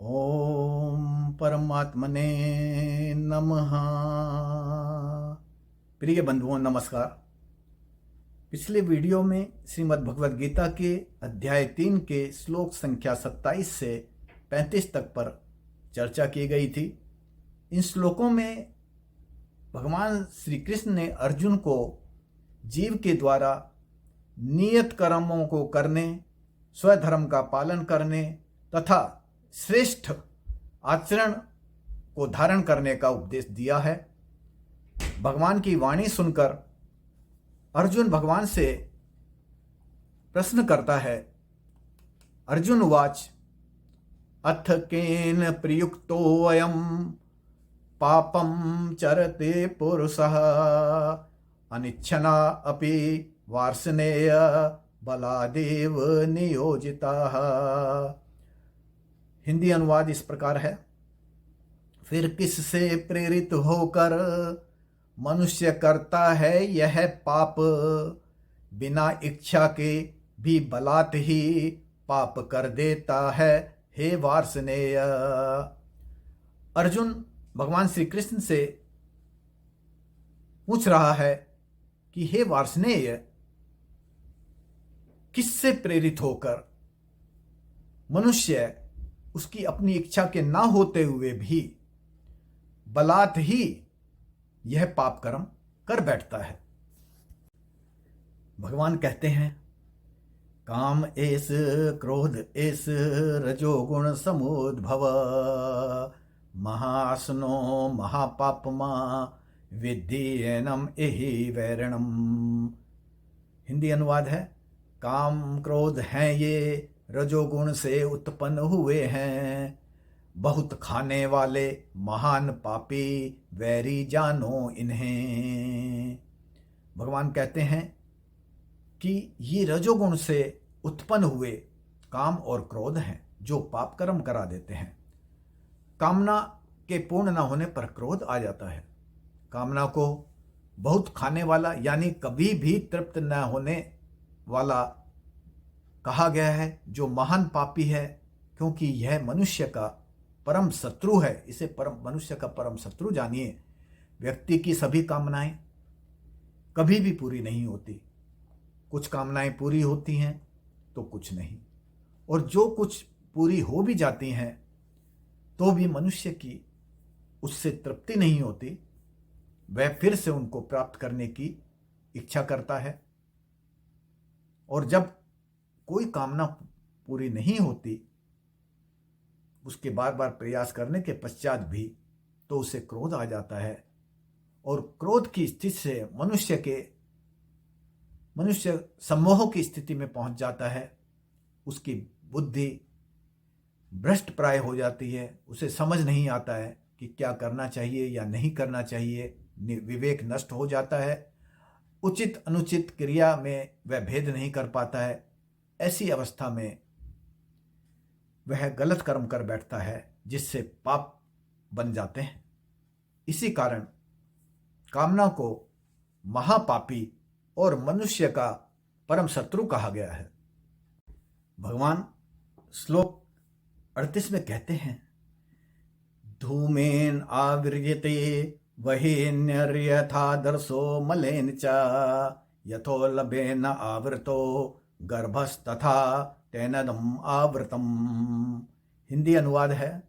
ओम परमात्मने नमः। प्रिय बंधुओं नमस्कार। पिछले वीडियो में श्रीमद् भगवद गीता के अध्याय 3 के श्लोक संख्या 27 से 35 तक पर चर्चा की गई थी। इन श्लोकों में भगवान श्री कृष्ण ने अर्जुन को जीव के द्वारा नियत कर्मों को करने, स्वधर्म का पालन करने तथा श्रेष्ठ आचरण को धारण करने का उपदेश दिया है। भगवान की वाणी सुनकर अर्जुन भगवान से प्रश्न करता है। अर्जुन उवाच अथ केन प्रयुक्तो अयं पापं चरते पुरुषः अनिच्छना अपि वार्ष्णेय बलादेव नियोजिताः। हिंदी अनुवाद इस प्रकार है। फिर किससे प्रेरित होकर मनुष्य करता है यह पाप, बिना इच्छा के भी बलात् ही पाप कर देता है, हे वार्ष्णेय। अर्जुन भगवान श्री कृष्ण से पूछ रहा है कि हे वार्ष्णेय, किससे प्रेरित होकर मनुष्य उसकी अपनी इच्छा के ना होते हुए भी बलात् ही यह पाप कर्म कर बैठता है। भगवान कहते हैं काम एस क्रोध एस रजोगुण समुद्भव महासनो महापापमा विद्धि एहि वैरणम। हिंदी अनुवाद है काम क्रोध हैं ये रजोगुण से उत्पन्न हुए हैं, बहुत खाने वाले महान पापी वैरी जानो इन्हें। भगवान कहते हैं कि ये रजोगुण से उत्पन्न हुए काम और क्रोध हैं जो पाप कर्म करा देते हैं। कामना के पूर्ण न होने पर क्रोध आ जाता है। कामना को बहुत खाने वाला यानी कभी भी तृप्त न होने वाला कहा गया है, जो महान पापी है, क्योंकि यह मनुष्य का परम शत्रु है। इसे मनुष्य का परम शत्रु जानिए। व्यक्ति की सभी कामनाएं कभी भी पूरी नहीं होती। कुछ कामनाएं पूरी होती हैं तो कुछ नहीं, और जो कुछ पूरी हो भी जाती हैं तो भी मनुष्य की उससे तृप्ति नहीं होती। वह फिर से उनको प्राप्त करने की इच्छा करता है, और जब कोई कामना पूरी नहीं होती उसके बार बार प्रयास करने के पश्चात भी तो उसे क्रोध आ जाता है, और क्रोध की स्थिति से मनुष्य सम्मोह की स्थिति में पहुंच जाता है। उसकी बुद्धि भ्रष्ट प्राय हो जाती है। उसे समझ नहीं आता है कि क्या करना चाहिए या नहीं करना चाहिए। विवेक नष्ट हो जाता है। उचित अनुचित क्रिया में वह भेद नहीं कर पाता है। ऐसी अवस्था में वह गलत कर्म कर बैठता है जिससे पाप बन जाते हैं। इसी कारण कामना को महापापी और मनुष्य का परम शत्रु कहा गया है। भगवान श्लोक 38 में कहते हैं धूमेन आविर्यते वह्निर्यथादर्शो मलेन च यथोलभेन आवृतो गर्भस्तथा तेनदम आवृतम। हिंदी अनुवाद है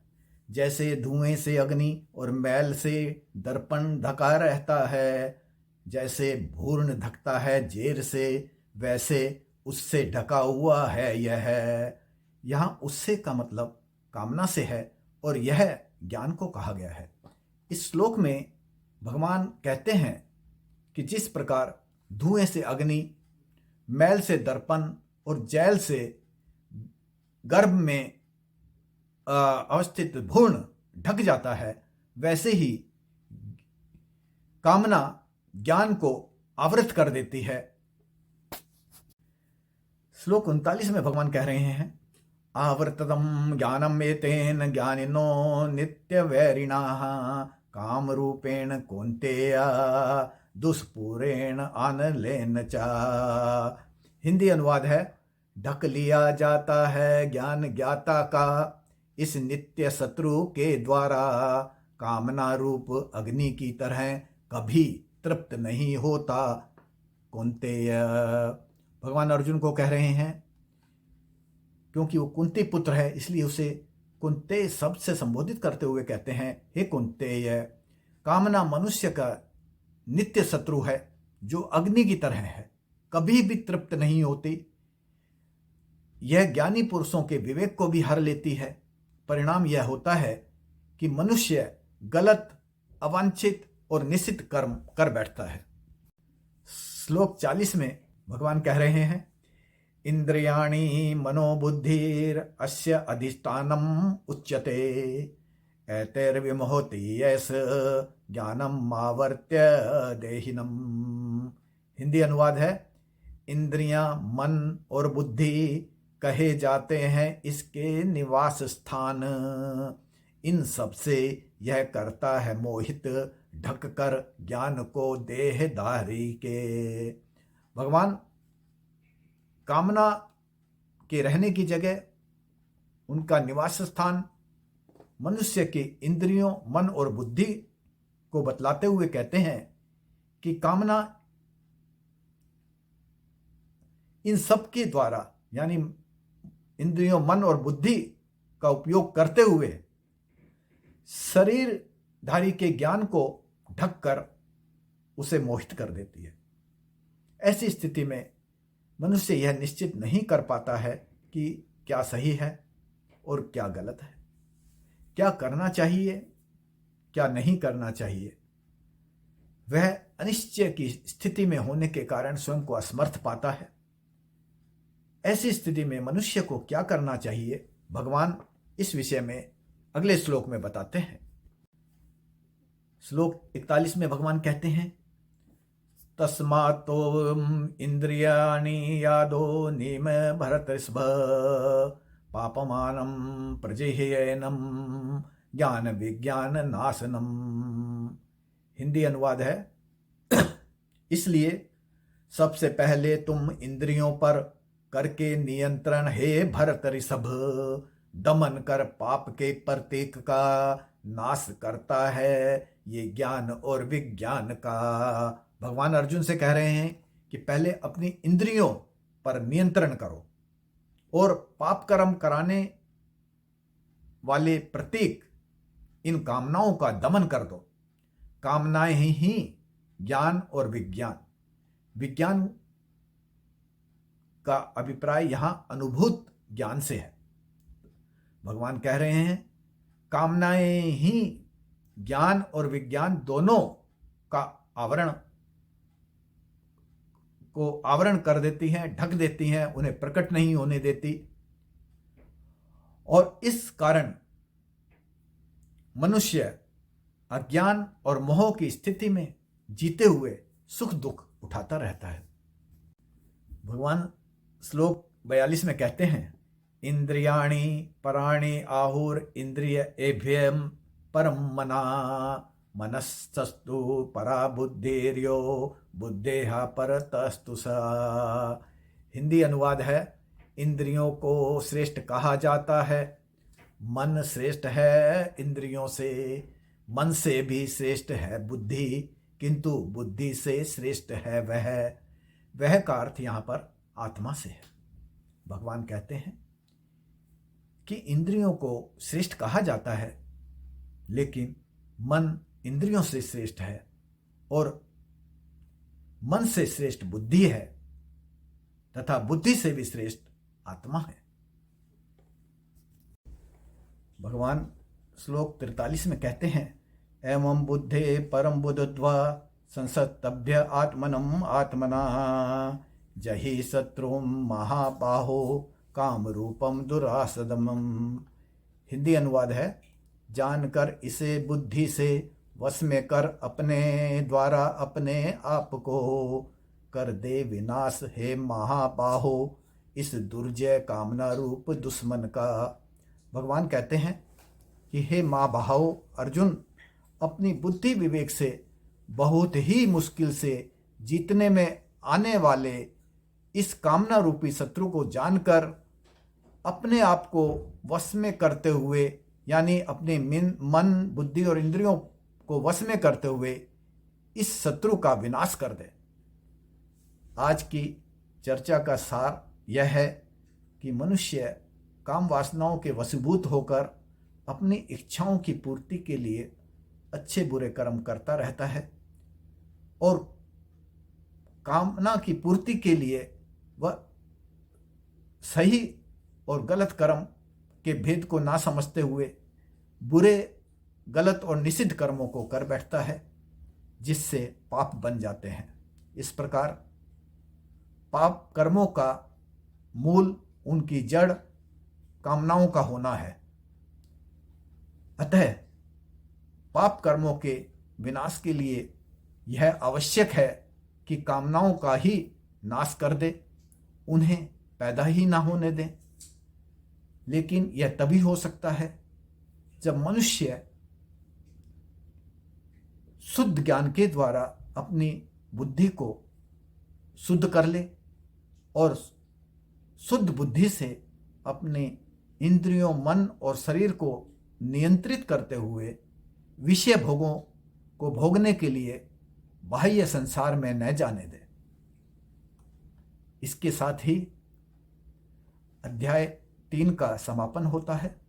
जैसे धुएं से अग्नि और मैल से दर्पण ढका रहता है, जैसे भूर्ण ढकता है जेर से, वैसे उससे ढका हुआ है यह। यहाँ उससे का मतलब कामना से है, और यह ज्ञान को कहा गया है। इस श्लोक में भगवान कहते हैं कि जिस प्रकार धुएं से अग्नि, मैल से दर्पण और जैल से गर्भ में अवस्थित भ्रूण ढक जाता है, वैसे ही कामना ज्ञान को आवृत कर देती है। श्लोक 39 में भगवान कह रहे हैं आवृतम ज्ञानम एतेन ज्ञानिनो नित्य वैरिणाः काम रूपेण कौन्तेय दुष्पूरेण आनलेन च। हिंदी अनुवाद है ढक लिया जाता है ज्ञान ज्ञाता का इस नित्य शत्रु के द्वारा कामना रूप अग्नि की तरह कभी तृप्त नहीं होता। कुंतेय, भगवान अर्जुन को कह रहे हैं, क्योंकि वो कुंती पुत्र है इसलिए उसे कुंते शब्द से संबोधित करते हुए कहते हैं, हे कुंतेय, कामना मनुष्य का नित्य शत्रु है जो अग्नि की तरह है, कभी भी तृप्त नहीं होती। यह ज्ञानी पुरुषों के विवेक को भी हर लेती है। परिणाम यह होता है कि मनुष्य गलत, अवांछित और निषिद्ध कर्म कर बैठता है। श्लोक 40 में भगवान कह रहे हैं, इंद्रियाणि मनोबुद्धिर अस्य अधिष्ठानम उच्यते एतैर्विमोहति यस ज्ञानम आवर्त्य देहिनम। हिंदी अनुवाद है, इंद्रियां, मन और बुद्धि कहे जाते हैं इसके निवास स्थान। इन सब से यह करता है मोहित, ढक कर ज्ञान को देहधारी के। भगवान कामना के रहने की जगह, उनका निवास स्थान मनुष्य के इंद्रियों, मन और बुद्धि को बतलाते हुए कहते हैं कि कामना इन सब के द्वारा, यानी इंद्रियों, मन और बुद्धि का उपयोग करते हुए शरीरधारी के ज्ञान को ढककर उसे मोहित कर देती है। ऐसी स्थिति में मनुष्य यह निश्चित नहीं कर पाता है कि क्या सही है और क्या गलत है, क्या करना चाहिए, क्या नहीं करना चाहिए। वह अनिश्चय की स्थिति में होने के कारण स्वयं को असमर्थ पाता है। ऐसी स्थिति में मनुष्य को क्या करना चाहिए, भगवान इस विषय में अगले श्लोक में बताते हैं। श्लोक 41 में भगवान कहते हैं, तस्मातो इंद्रियाणि यादो निम भरतर्षभ पापमानं प्रजह्येनं ज्ञान विज्ञान नाशनम। हिंदी अनुवाद है, इसलिए सबसे पहले तुम इंद्रियों पर करके नियंत्रण हे भरत ऋषभ, दमन कर पाप के प्रतीक का नाश करता है ये ज्ञान और विज्ञान का। भगवान अर्जुन से कह रहे हैं कि पहले अपनी इंद्रियों पर नियंत्रण करो और पाप कर्म कराने वाले प्रतीक, इन कामनाओं का दमन कर दो। कामनाएं ही ज्ञान और विज्ञान। विज्ञान का अभिप्राय यहां अनुभूत ज्ञान से है। भगवान कह रहे हैं, कामनाएं ही ज्ञान और विज्ञान दोनों का आवरण कर देती हैं, ढक देती हैं, उन्हें प्रकट नहीं होने देती। और इस कारण मनुष्य अज्ञान और मोह की स्थिति में जीते हुए सुख दुख उठाता रहता है। भगवान श्लोक 42 में कहते हैं, इंद्रियाणि पराणि आहुर इंद्रिय एभ्यम परम मना मनस्तस्तु परा बुद्धिर्यो बुद्धेहा परतस्तु सा। हिंदी अनुवाद है, इंद्रियों को श्रेष्ठ कहा जाता है, मन श्रेष्ठ है इंद्रियों से, मन से भी श्रेष्ठ है बुद्धि, किंतु बुद्धि से श्रेष्ठ है वह का अर्थ यहाँ पर आत्मा से है। भगवान कहते हैं कि इंद्रियों को श्रेष्ठ कहा जाता है, लेकिन मन इंद्रियों से श्रेष्ठ है और मन से श्रेष्ठ बुद्धि है तथा बुद्धि से भी श्रेष्ठ आत्मा है। भगवान श्लोक 43 में कहते हैं, एवं बुद्धे परम बुद्धत्वा संसत्तभ्य आत्मनम आत्मना जहि शत्रुम महाबाहो काम रूपम दुरासदमम। हिंदी अनुवाद है, जानकर इसे बुद्धि से वश में कर अपने द्वारा अपने आप को कर दे विनाश हे महाबाहो इस दुर्जय कामना रूप दुश्मन का। भगवान कहते हैं कि हे महाबाहो अर्जुन, अपनी बुद्धि विवेक से बहुत ही मुश्किल से जीतने में आने वाले इस कामना रूपी शत्रु को जानकर अपने आप को वश में करते हुए, यानी अपने मन, बुद्धि और इंद्रियों को वश में करते हुए इस शत्रु का विनाश कर दे। आज की चर्चा का सार यह है कि मनुष्य काम वासनाओं के वशीभूत होकर अपनी इच्छाओं की पूर्ति के लिए अच्छे बुरे कर्म करता रहता है और कामना की पूर्ति के लिए वह सही और गलत कर्म के भेद को ना समझते हुए बुरे, गलत और निषिद्ध कर्मों को कर बैठता है, जिससे पाप बन जाते हैं। इस प्रकार पाप कर्मों का मूल, उनकी जड़ कामनाओं का होना है। अतः पाप कर्मों के विनाश के लिए यह आवश्यक है कि कामनाओं का ही नाश कर दे, उन्हें पैदा ही ना होने दें। लेकिन यह तभी हो सकता है जब मनुष्य शुद्ध ज्ञान के द्वारा अपनी बुद्धि को शुद्ध कर ले और शुद्ध बुद्धि से अपने इंद्रियों, मन और शरीर को नियंत्रित करते हुए विषय भोगों को भोगने के लिए बाह्य संसार में न जाने दे। इसके साथ ही अध्याय 3 का समापन होता है।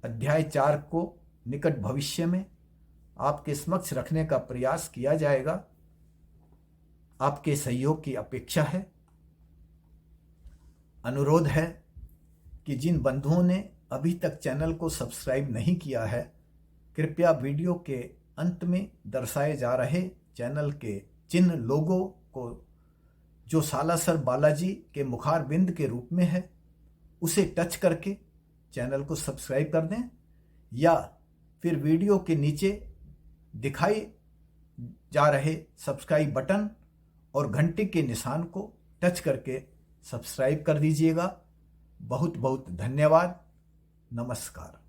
अध्याय 4 को निकट भविष्य में आपके समक्ष रखने का प्रयास किया जाएगा। आपके सहयोग की अपेक्षा है। अनुरोध है कि जिन बंधुओं ने अभी तक चैनल को सब्सक्राइब नहीं किया है, कृपया वीडियो के अंत में दर्शाए जा रहे चैनल के चिन्ह लोगो को, जो सालासर बालाजी के मुखार बिंद के रूप में है, उसे टच करके चैनल को सब्सक्राइब कर दें, या फिर वीडियो के नीचे दिखाई जा रहे सब्सक्राइब बटन और घंटी के निशान को टच करके सब्सक्राइब कर दीजिएगा। बहुत बहुत धन्यवाद। नमस्कार।